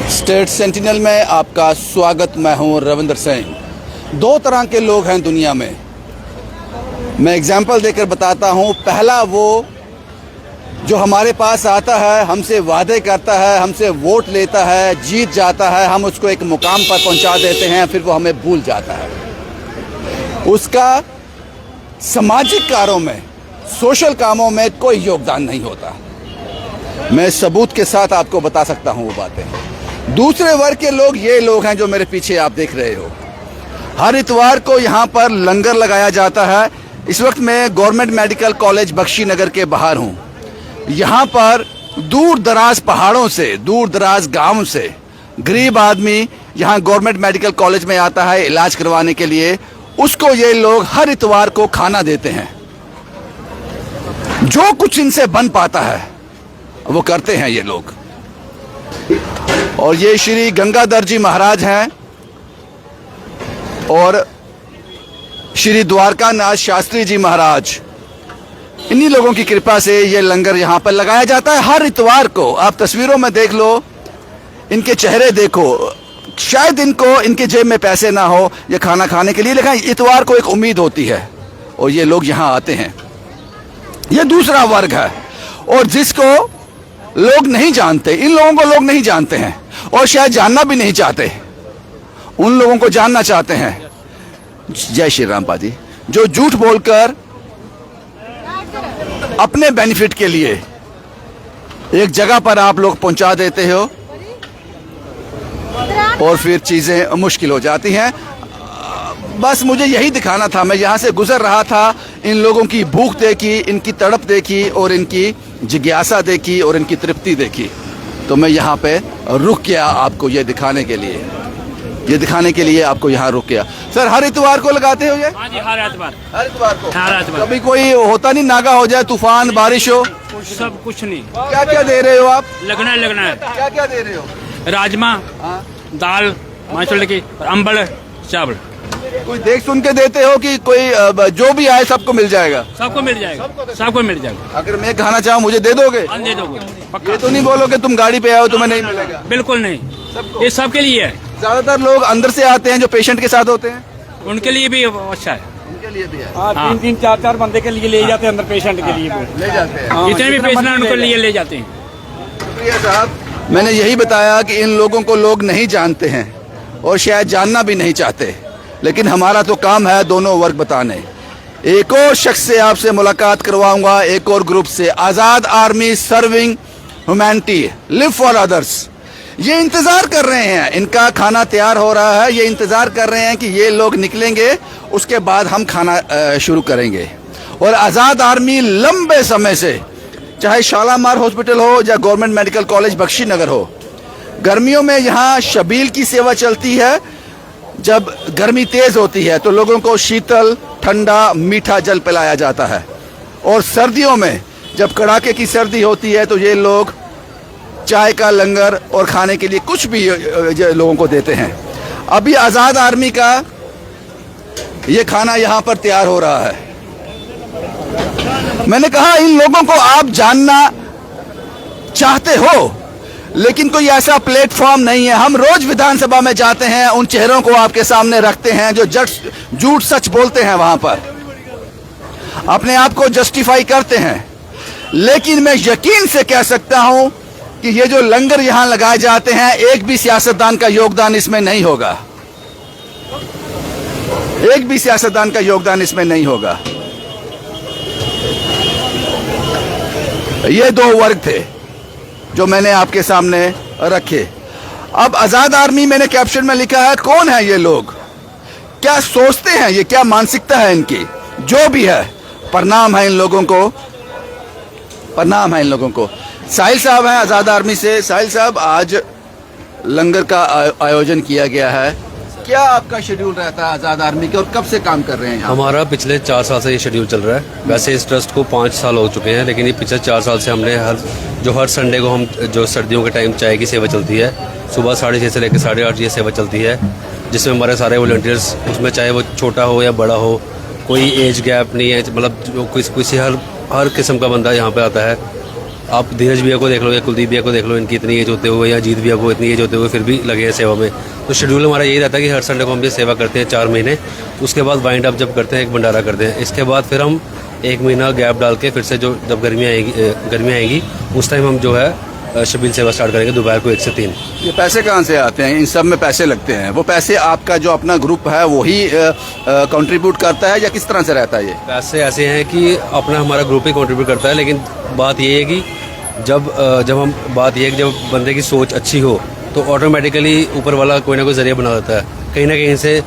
State sentinel में आपका स्वागत। मैं हूं रविंदर सिंह। दो तरह के लोग हैं दुनिया में। मैं एग्जाम्पल देकर बताता हूं। पहला वो जो हमारे पास आता है, हमसे वादे करता है, हमसे वोट लेता है, जीत जाता है, हम उसको एक मुकाम पर पहुंचा देते हैं, फिर वो हमें भूल जाता है। उसका सामाजिक कार्यों में, सोशल कामों में कोई योगदान नहीं होता। मैं सबूत के साथ आपको बता सकता हूं वो बातें। दूसरे वर्ग के लोग ये लोग हैं जो मेरे पीछे आप देख रहे हो। हर इतवार को यहाँ पर लंगर लगाया जाता है। इस वक्त मैं गवर्नमेंट मेडिकल कॉलेज बख्शीनगर के बाहर हूँ। यहाँ पर दूर दराज पहाड़ों से, दूर दराज गाँव से गरीब आदमी यहाँ गवर्नमेंट मेडिकल कॉलेज में आता है इलाज करवाने के लिए। उसको ये लोग हर इतवार को खाना देते हैं। जो कुछ इनसे बन पाता है वो करते हैं ये लोग। और ये श्री गंगाधर जी महाराज हैं और श्री द्वारकानाथ शास्त्री जी महाराज। इन्हीं लोगों की कृपा से ये लंगर यहाँ पर लगाया जाता है हर इतवार को। आप तस्वीरों में देख लो, इनके चेहरे देखो। शायद इनको, इनके जेब में पैसे ना हो ये खाना खाने के लिए, लेकिन इतवार को एक उम्मीद होती है और ये लोग यहाँ आते हैं। ये दूसरा वर्ग है और जिसको लोग नहीं जानते। इन लोगों को लोग नहीं जानते हैं और शायद जानना भी नहीं चाहते। उन लोगों को जानना चाहते हैं। जय श्री राम पाजी। जो झूठ बोलकर अपने बेनिफिट के लिए एक जगह पर आप लोग पहुंचा देते हो और फिर चीजें मुश्किल हो जाती हैं। बस मुझे यही दिखाना था। मैं यहाँ से गुजर रहा था, इन लोगों की भूख देखी, इनकी तड़प देखी और इनकी जिज्ञासा देखी और इनकी तृप्ति देखी, तो मैं यहाँ पे रुक गया आपको ये दिखाने के लिए। ये दिखाने के लिए आपको यहाँ रुक गया। सर, हर इतवार को लगाते हो ये? हाँ जी, हर इतवार। हर इतवार को? हर इतवार। कभी कोई होता नहीं, नागा हो जाए, तूफान बारिश हो? सब कुछ नहीं। क्या क्या दे रहे हो आप? लगना है। क्या क्या दे रहे हो? राजमा, दाल, माछोल की, अम्बल, चावल। कोई देख सुन के देते हो कि कोई जो भी आए सबको मिल जाएगा? सबको मिल जाएगा, सबको मिल जाएगा। अगर मैं खाना चाहूँ मुझे दे दोगे? हाँ, दे दोगे पक्का। ये तो नहीं बोलोगे तुम गाड़ी पे आओ तुम्हें नहीं मिलेगा? बिल्कुल नहीं, ये सबके लिए है। ज्यादातर लोग अंदर से आते हैं जो पेशेंट के साथ होते हैं, उनके लिए भी अच्छा है। उनके लिए भी है। हाँ। 3-3, 4-4 बंदे के लिए ले जाते हैं अंदर, पेशेंट के लिए भी ले जाते हैं। जितने भी पेशेंट उनके लिए ले जाते हैं। शुक्रिया साहब। मैंने यही बताया कि इन लोगों को लोग नहीं जानते हैं और शायद जानना भी नहीं चाहते, लेकिन हमारा तो काम है दोनों वर्ग बताने। एक और शख्स से आपसे मुलाकात करवाऊंगा, एक और ग्रुप से। Azad army serving humanity, live for others. ये इंतजार कर रहे हैं, इनका खाना तैयार हो रहा है। ये इंतजार कर रहे हैं कि ये लोग निकलेंगे, उसके बाद हम खाना शुरू करेंगे। और आजाद आर्मी लंबे समय से, चाहे शालामार हॉस्पिटल हो या गवर्नमेंट मेडिकल कॉलेज बख्शीनगर हो, गर्मियों में यहाँ शबील की सेवा चलती है। जब गर्मी तेज होती है तो लोगों को शीतल, ठंडा, मीठा जल पिलाया जाता है। और सर्दियों में जब कड़ाके की सर्दी होती है तो ये लोग चाय का लंगर और खाने के लिए कुछ भी लोगों को देते हैं। अभी आजाद आर्मी का ये खाना यहाँ पर तैयार हो रहा है। मैंने कहा इन लोगों को आप जानना चाहते हो, लेकिन कोई ऐसा प्लेटफॉर्म नहीं है। हम रोज विधानसभा में जाते हैं, उन चेहरों को आपके सामने रखते हैं जो झूठ सच बोलते हैं, वहां पर अपने आप को जस्टिफाई करते हैं। लेकिन मैं यकीन से कह सकता हूं कि ये जो लंगर यहां लगाए जाते हैं, एक भी सियासतदान का योगदान इसमें नहीं होगा। एक भी सियासतदान का योगदान इसमें नहीं होगा। ये दो वर्ग थे जो मैंने आपके सामने रखे। अब आजाद आर्मी, मैंने कैप्शन में लिखा है, कौन है ये लोग, क्या सोचते हैं, ये क्या मानसिकता है इनकी। जो भी है, प्रणाम है इन लोगों को, प्रणाम है इन लोगों को। साहिल साहब हैं आजाद आर्मी से। साहिल साहब, आज लंगर का आयोजन किया गया है, क्या आपका शेड्यूल रहता है आजाद आर्मी के और कब से काम कर रहे हैं यहाँ? हमारा पिछले 4 साल से ये शेड्यूल चल रहा है। वैसे इस ट्रस्ट को 5 साल हो चुके हैं, लेकिन ये पिछले 4 साल से हमने हर संडे को हम जो सर्दियों के टाइम चाय की सेवा चलती है, सुबह 6:30 से लेकर 8:30 ये सेवा चलती है, जिसमें हमारे सारे वॉलंटियर्स, उसमें चाहे वो छोटा हो या बड़ा हो, कोई एज गैप नहीं है। मतलब किसी हर किस्म का बंदा यहाँ पे आता है। आप धीरज भैया को देख लो या कुलदीप भैया को देख लो, इनकी इतनी एज होते हुए, या जीत भैया को इतनी एज होते हुए फिर भी लगे हैं सेवा में। तो शेड्यूल हमारा यही रहता है कि हर संडे को हम ये सेवा करते हैं 4 महीने। उसके बाद वाइंड अप जब करते हैं एक भंडारा करते हैं। इसके बाद फिर हम 1 महीना गैप डाल के फिर से जो जब गर्मियाँ आएंगी उस टाइम हम जो है शबील सेवा स्टार्ट करेंगे दोपहर को 1 से 3। ये पैसे कहाँ से आते हैं? इन सब में पैसे लगते हैं, वो पैसे आपका जो अपना ग्रुप है वही कंट्रीब्यूट करता है या किस तरह से रहता है? ये पैसे ऐसे हैं कि अपना हमारा ग्रुप ही कंट्रीब्यूट करता है, लेकिन बात ये है कि जब जब बंदे की सोच अच्छी हो तो ऑटोमेटिकली ऊपर वाला कोई ना कोई जरिया बना देता है, कहीं ना कहीं से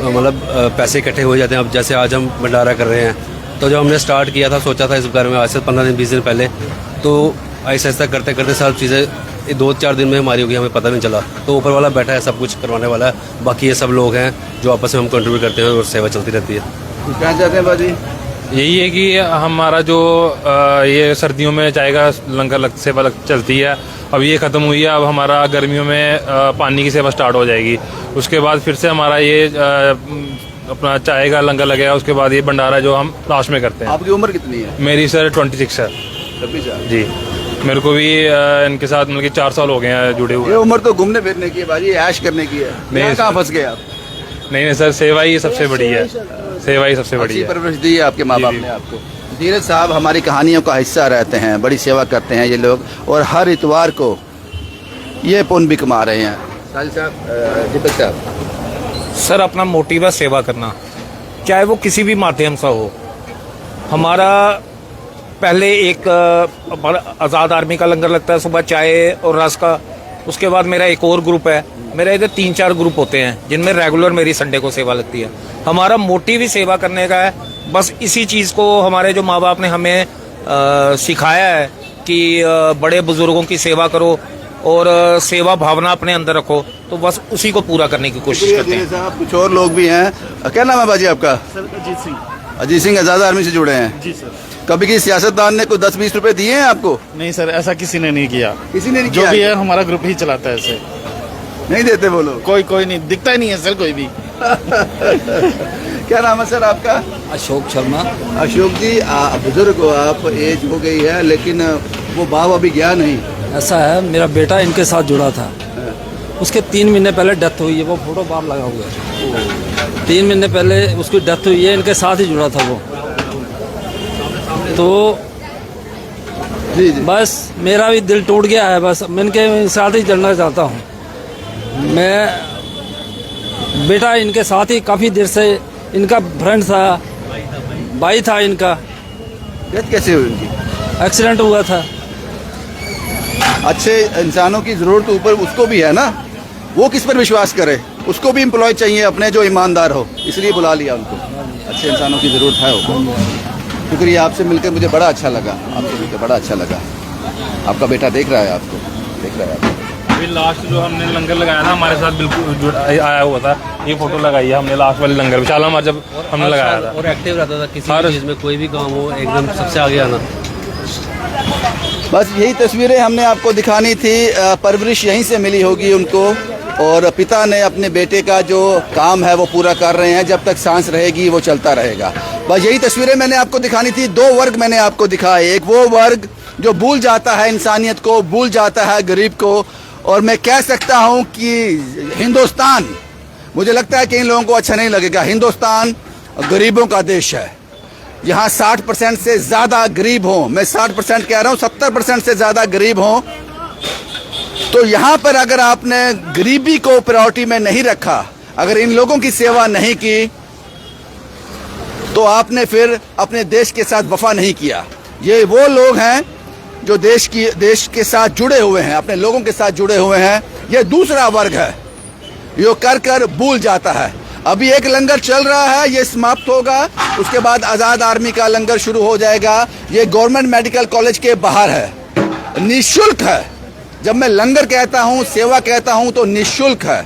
मतलब पैसे इकट्ठे हो जाते हैं। अब जैसे आज हम भंडारा कर रहे हैं, तो जब हमने स्टार्ट किया था, सोचा था इस बारे में आज से 15 दिन 20 दिन पहले, तो ऐसा ऐसा करते करते सब चीज़ें 2-4 दिन में हमारी होगी, हमें पता नहीं चला। तो ऊपर वाला बैठा है, सब कुछ करवाने वाला है। बाकी ये सब लोग हैं जो आपस में हम कंट्रीब्यूट करते हैं और सेवा चलती रहती है। क्या चाहते हैं बाजी? यही है कि हमारा जो ये सर्दियों में चाय का लंगर सेवा चलती है, अब ये ख़त्म हुई है। अब हमारा गर्मियों में पानी की सेवा स्टार्ट हो जाएगी। उसके बाद फिर से हमारा ये अपना चाय का लंगर लगेगा। उसके बाद ये भंडारा जो हम लास्ट में करते हैं। आपकी उम्र कितनी है? मेरी सर 26 है। 26 साल। जी, मेरे को भी इनके साथ मतलब कि 4 साल हो गए हैं जुड़े हुए। ये उम्र तो घूमने फिरने की है बाजी, ऐश करने की है। नहीं, कहाँ फंस गए आप? नहीं सर, सेवा ही सबसे बड़ी है। सेवा ही सबसे बड़ी अच्छी है। परवरिश दी है आपके माँ बाप ने आपको। धीरज साहब हमारी कहानियों का हिस्सा रहते हैं, बड़ी सेवा करते हैं ये लोग, और हर इतवार को ये पुण्य भी कमा रहे हैं। साहिल साहब, दीपक साहब, सर अपना मोटिव है सेवा करना, चाहे वो किसी भी माध्यम से हो। हमारा पहले एक आज़ाद आर्मी का लंगर लगता है सुबह चाय और रस का। उसके बाद मेरा एक और ग्रुप है। मेरा इधर 3-4 ग्रुप होते हैं जिनमें रेगुलर मेरी संडे को सेवा लगती है। हमारा मोटिव ही सेवा करने का है। बस इसी चीज़ को हमारे जो माँ बाप ने हमें सिखाया है कि बड़े बुजुर्गों की सेवा करो और सेवा भावना अपने अंदर रखो, तो बस उसी को पूरा करने की कोशिश करते हैं। साहब, कुछ और लोग भी हैं। क्या नाम है बाजी आपका? सर अजीत सिंह। अजीत सिंह आज़ाद आर्मी से जुड़े हैं। जी सर। कभी किसी सियासतदान ने कोई 10-20 रुपए दिए हैं आपको? नहीं सर, ऐसा किसी ने नहीं किया। किसी ने नहीं जो किया? भी है हमारा ग्रुप ही चलाता है ऐसे। नहीं देते वो लोग? कोई नहीं दिखता ही नहीं है सर, कोई भी। क्या नाम है सर आपका? अशोक शर्मा। अशोक जी, बुजुर्ग हो आप, एज हो गई है, लेकिन वो भाव अभी गया नहीं। ऐसा है, मेरा बेटा इनके साथ जुड़ा था, उसके 3 महीने पहले डेथ हुई है। वो फोटो बाहर लगा हुआ है। 3 महीने पहले उसकी डेथ हुई है, इनके साथ ही जुड़ा था वो। तो जी जी, बस मेरा भी दिल टूट गया है। बस मैं इनके साथ ही चलना चाहता हूँ। मैं बेटा इनके साथ ही काफ़ी देर से, इनका फ्रेंड था, भाई था इनका। डेथ कैसे हुई उनकी? एक्सीडेंट हुआ था। अच्छे इंसानों की जरूरत ऊपर उसको भी है ना, वो किस पर विश्वास करे? उसको भी एम्प्लॉय चाहिए अपने जो ईमानदार हो, इसलिए बुला लिया उनको। अच्छे इंसानों की जरूरत है उनको। शुक्रिया, आपसे मिलकर मुझे बड़ा अच्छा लगा। आपसे मिलकर बड़ा अच्छा लगा। आपका बेटा देख रहा है आपको, देख रहा है आपको। अभी लास्ट जो हमने लंगर लगाया ना, हमारे साथ बिल्कुल आया हुआ था। ये फोटो लगाई है हमने लास्ट वाले लंगर में, शालामार जब हमने लगाया था। और एक्टिव रहता था, किसी भी चीज़ में कोई भी काम हो एकदम सबसे आगे आना। बस यही तस्वीरें हमने आपको दिखानी थी। परवरिश यहीं से मिली होगी उनको, और पिता ने अपने बेटे का जो काम है वो पूरा कर रहे हैं। जब तक सांस रहेगी वो चलता रहेगा। बस यही तस्वीरें मैंने आपको दिखानी थी। 2 वर्ग मैंने आपको दिखाए। एक वो वर्ग जो भूल जाता है इंसानियत को, भूल जाता है गरीब को। और मैं कह सकता हूं कि हिंदुस्तान, मुझे लगता है कि इन लोगों को अच्छा नहीं लगेगा, हिंदुस्तान गरीबों का देश है। यहाँ 60% से ज़्यादा गरीब हों, मैं 60% कह रहा हूँ, 70% से ज़्यादा गरीब हों। तो यहाँ पर अगर आपने गरीबी को प्रायोरिटी में नहीं रखा, अगर इन लोगों की सेवा नहीं की, तो आपने फिर अपने देश के साथ वफा नहीं किया। ये वो लोग हैं जो देश के साथ जुड़े हुए हैं, अपने लोगों के साथ जुड़े हुए हैं। ये दूसरा वर्ग है जो कर भूल जाता है। अभी एक लंगर चल रहा है, ये समाप्त होगा, उसके बाद आज़ाद आर्मी का लंगर शुरू हो जाएगा। ये गवर्नमेंट मेडिकल कॉलेज के बाहर है, निःशुल्क है। जब मैं लंगर कहता हूँ, सेवा कहता हूँ, तो निःशुल्क है।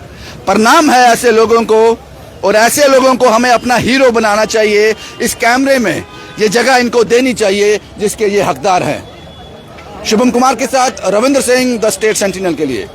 प्रणाम है ऐसे लोगों को, और ऐसे लोगों को हमें अपना हीरो बनाना चाहिए। इस कैमरे में ये जगह इनको देनी चाहिए जिसके ये हकदार हैं। शुभम कुमार के साथ Ravindra Singh, the state sentinel के लिए।